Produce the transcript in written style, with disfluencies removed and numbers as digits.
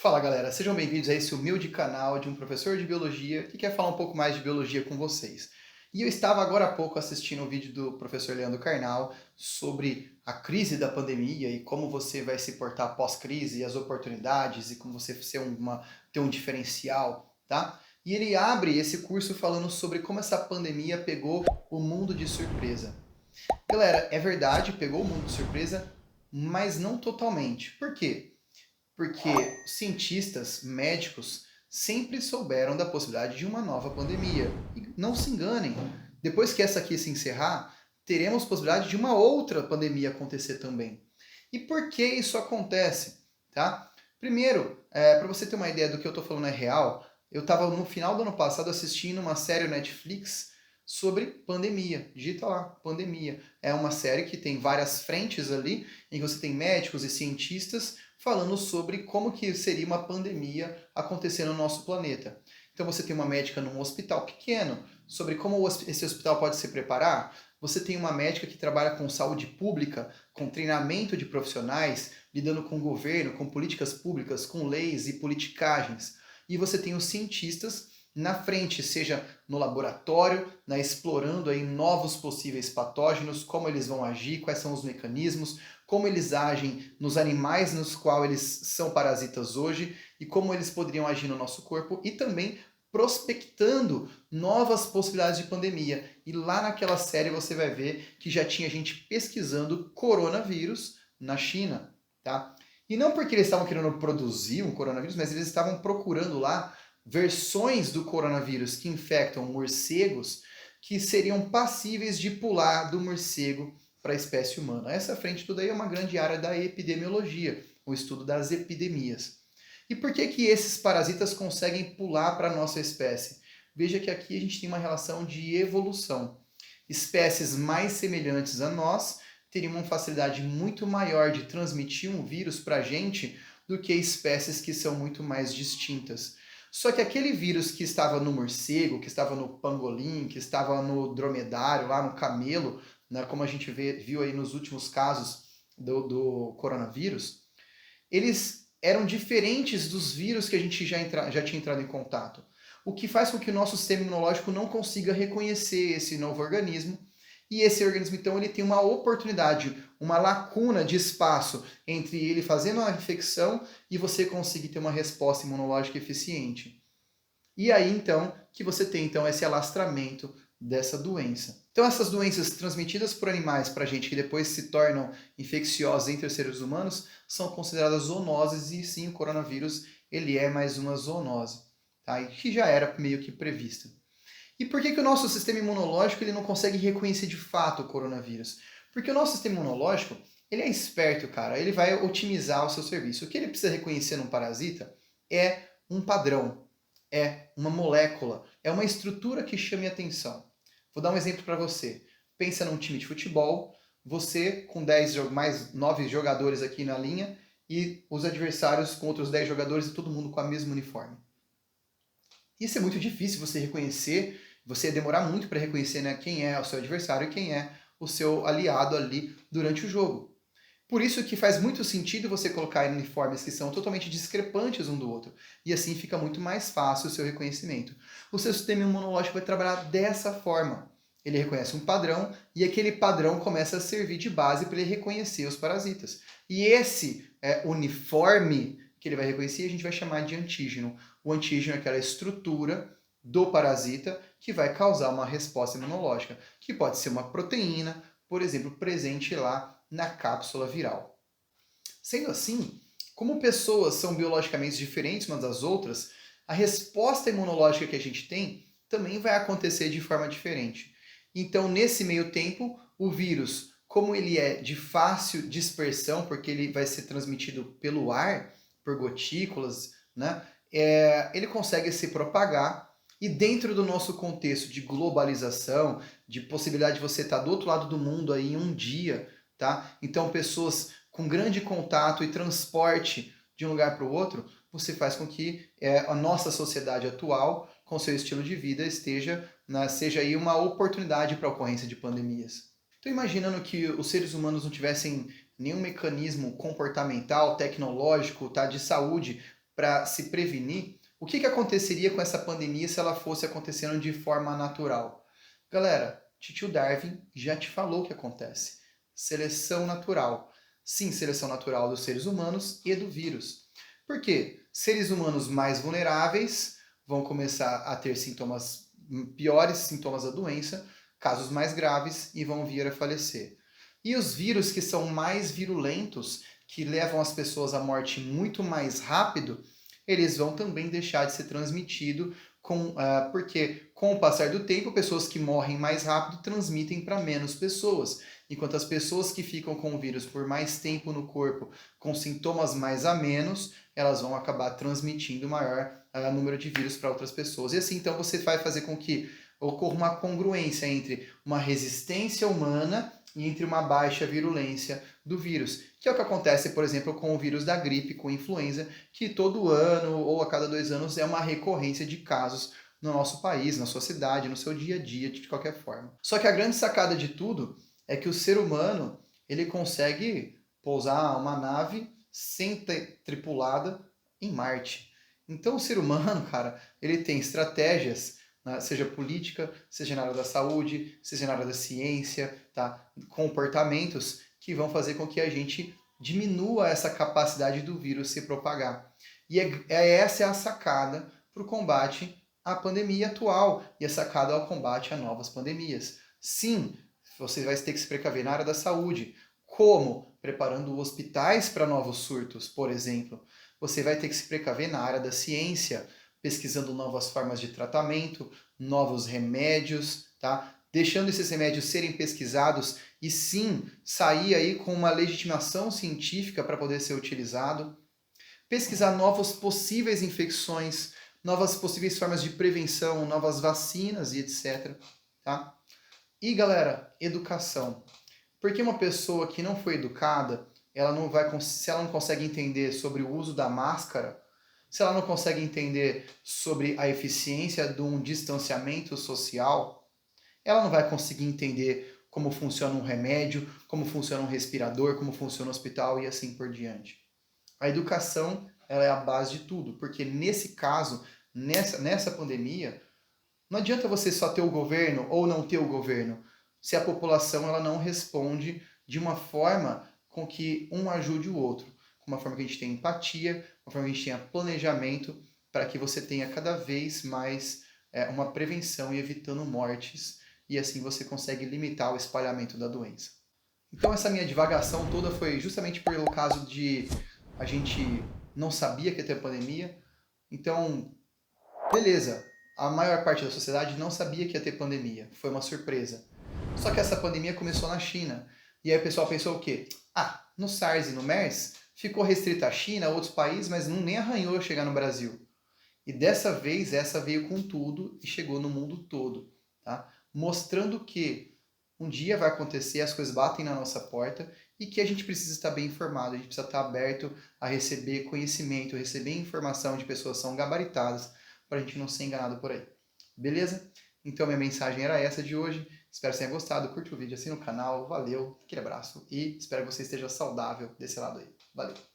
Fala galera, sejam bem-vindos a esse humilde canal de um professor de biologia que quer falar um pouco mais de biologia com vocês. E eu estava agora há pouco assistindo um vídeo do professor Leandro Carnal sobre a crise da pandemia e como você vai se portar pós-crise e as oportunidades e como você ter um diferencial, tá? E ele abre esse curso falando sobre como essa pandemia pegou o mundo de surpresa. Galera, é verdade, pegou o mundo de surpresa, mas não totalmente. Por quê? Porque cientistas, médicos, sempre souberam da possibilidade de uma nova pandemia. E não se enganem, depois que essa aqui se encerrar, teremos possibilidade de uma outra pandemia acontecer também. E por que isso acontece? Tá? Primeiro, para você ter uma ideia do que eu estou falando é real, eu estava no final do ano passado assistindo uma série Netflix sobre pandemia. Digita lá, pandemia. É uma série que tem várias frentes ali, em que você tem médicos e cientistas falando sobre como que seria uma pandemia acontecer no nosso planeta. Então você tem uma médica num hospital pequeno, sobre como esse hospital pode se preparar. Você tem uma médica que trabalha com saúde pública, com treinamento de profissionais, lidando com o governo, com políticas públicas, com leis e politicagens. E você tem os cientistas na frente, seja no laboratório, explorando aí novos possíveis patógenos, como eles vão agir, quais são os mecanismos, como eles agem nos animais nos quais eles são parasitas hoje e como eles poderiam agir no nosso corpo e também prospectando novas possibilidades de pandemia. E lá naquela série você vai ver que já tinha gente pesquisando coronavírus na China, tá? E não porque eles estavam querendo produzir um coronavírus, mas eles estavam procurando lá versões do coronavírus que infectam morcegos que seriam passíveis de pular do morcego para a espécie humana. Essa frente tudo aí é uma grande área da epidemiologia, o estudo das epidemias. E por que que esses parasitas conseguem pular para a nossa espécie? Veja que aqui a gente tem uma relação de evolução. Espécies mais semelhantes a nós teriam uma facilidade muito maior de transmitir um vírus para a gente do que espécies que são muito mais distintas. Só que aquele vírus que estava no morcego, que estava no pangolim, que estava no dromedário, lá no camelo, né, como a gente viu aí nos últimos casos do coronavírus, eles eram diferentes dos vírus que a gente já tinha entrado em contato. O que faz com que o nosso sistema imunológico não consiga reconhecer esse novo organismo. E esse organismo, então, ele tem uma oportunidade, uma lacuna de espaço entre ele fazendo a infecção e você conseguir ter uma resposta imunológica eficiente. E aí, então, que você tem então esse alastramento dessa doença. Então, essas doenças transmitidas por animais para a gente, que depois se tornam infecciosas entre os seres humanos, são consideradas zoonoses, e sim, o coronavírus ele é mais uma zoonose, tá? E que já era meio que prevista. E por que o nosso sistema imunológico ele não consegue reconhecer de fato o coronavírus? Porque o nosso sistema imunológico ele é esperto, cara, ele vai otimizar o seu serviço. O que ele precisa reconhecer num parasita é um padrão, é uma molécula, é uma estrutura que chame atenção. Vou dar um exemplo para você. Pensa num time de futebol, você com 10 mais 9 jogadores aqui na linha e os adversários com outros 10 jogadores e todo mundo com a mesma uniforme. Isso é muito difícil você reconhecer, você ia demorar muito para reconhecer, né, quem é o seu adversário e quem é o seu aliado ali durante o jogo. Por isso que faz muito sentido você colocar uniformes que são totalmente discrepantes um do outro. E assim fica muito mais fácil o seu reconhecimento. O seu sistema imunológico vai trabalhar dessa forma. Ele reconhece um padrão e aquele padrão começa a servir de base para ele reconhecer os parasitas. E esse uniforme que ele vai reconhecer a gente vai chamar de antígeno. O antígeno é aquela estrutura do parasita que vai causar uma resposta imunológica, que pode ser uma proteína, por exemplo, presente lá na cápsula viral. Sendo assim, como pessoas são biologicamente diferentes umas das outras, a resposta imunológica que a gente tem também vai acontecer de forma diferente. Então, nesse meio tempo, o vírus, como ele é de fácil dispersão, porque ele vai ser transmitido pelo ar, por gotículas, né? Ele consegue se propagar e dentro do nosso contexto de globalização, de possibilidade de você estar do outro lado do mundo aí em um dia, tá? Então, pessoas com grande contato e transporte de um lugar para o outro, você faz com que a nossa sociedade atual, com seu estilo de vida, seja aí uma oportunidade para a ocorrência de pandemias. Então, imaginando que os seres humanos não tivessem nenhum mecanismo comportamental, tecnológico, tá, de saúde para se prevenir, o que aconteceria com essa pandemia se ela fosse acontecendo de forma natural? Galera, Titio Darwin já te falou o que acontece. Seleção natural. Sim, seleção natural dos seres humanos e do vírus. Por quê? Seres humanos mais vulneráveis vão começar a ter sintomas piores, sintomas da doença, casos mais graves e vão vir a falecer. E os vírus que são mais virulentos, que levam as pessoas à morte muito mais rápido, eles vão também deixar de ser transmitidos, porque com o passar do tempo, pessoas que morrem mais rápido transmitem para menos pessoas, enquanto as pessoas que ficam com o vírus por mais tempo no corpo, com sintomas mais a menos, elas vão acabar transmitindo maior número de vírus para outras pessoas. E assim, então, você vai fazer com que ocorra uma congruência entre uma resistência humana e entre uma baixa virulência do vírus, que é o que acontece, por exemplo, com o vírus da gripe, com influenza, que todo ano ou a cada 2 anos é uma recorrência de casos no nosso país, na sua cidade, no seu dia a dia, de qualquer forma. Só que a grande sacada de tudo é que o ser humano, ele consegue pousar uma nave sem ter tripulada em Marte. Então o ser humano, cara, ele tem estratégias, seja política, seja na área da saúde, seja na área da ciência, tá? Comportamentos que vão fazer com que a gente diminua essa capacidade do vírus se propagar. E essa é a sacada para o combate à pandemia atual e a sacada ao combate a novas pandemias. Sim, você vai ter que se precaver na área da saúde. Como? Preparando hospitais para novos surtos, por exemplo. Você vai ter que se precaver na área da ciência, pesquisando novas formas de tratamento, novos remédios, tá? Deixando esses remédios serem pesquisados e sim sair aí com uma legitimação científica para poder ser utilizado. Pesquisar novas possíveis infecções, novas possíveis formas de prevenção, novas vacinas e etc. Tá? E galera, educação. Porque uma pessoa que não foi educada, se ela não consegue entender sobre o uso da máscara, se ela não consegue entender sobre a eficiência de um distanciamento social, ela não vai conseguir entender como funciona um remédio, como funciona um respirador, como funciona um hospital e assim por diante. A educação, ela é a base de tudo, porque nesse caso, nessa pandemia, não adianta você só ter o governo ou não ter o governo, se a população ela não responde de uma forma com que um ajude o outro, com uma forma que a gente tenha empatia, uma forma que a gente tenha planejamento, para que você tenha cada vez mais uma prevenção e evitando mortes, e assim você consegue limitar o espalhamento da doença. Então essa minha divagação toda foi justamente pelo caso de a gente não sabia que ia ter pandemia, então, beleza, a maior parte da sociedade não sabia que ia ter pandemia, foi uma surpresa. Só que essa pandemia começou na China, e aí o pessoal pensou o quê? Ah, no SARS e no MERS ficou restrita à China, a outros países, mas nem arranhou chegar no Brasil. E dessa vez, essa veio com tudo e chegou no mundo todo, tá? Mostrando que um dia vai acontecer, as coisas batem na nossa porta e que a gente precisa estar bem informado, a gente precisa estar aberto a receber conhecimento, receber informação de pessoas que são gabaritadas para a gente não ser enganado por aí. Beleza? Então minha mensagem era essa de hoje. Espero que você tenha gostado. Curte o vídeo, assina o canal. Valeu, aquele abraço e espero que você esteja saudável desse lado aí. Valeu!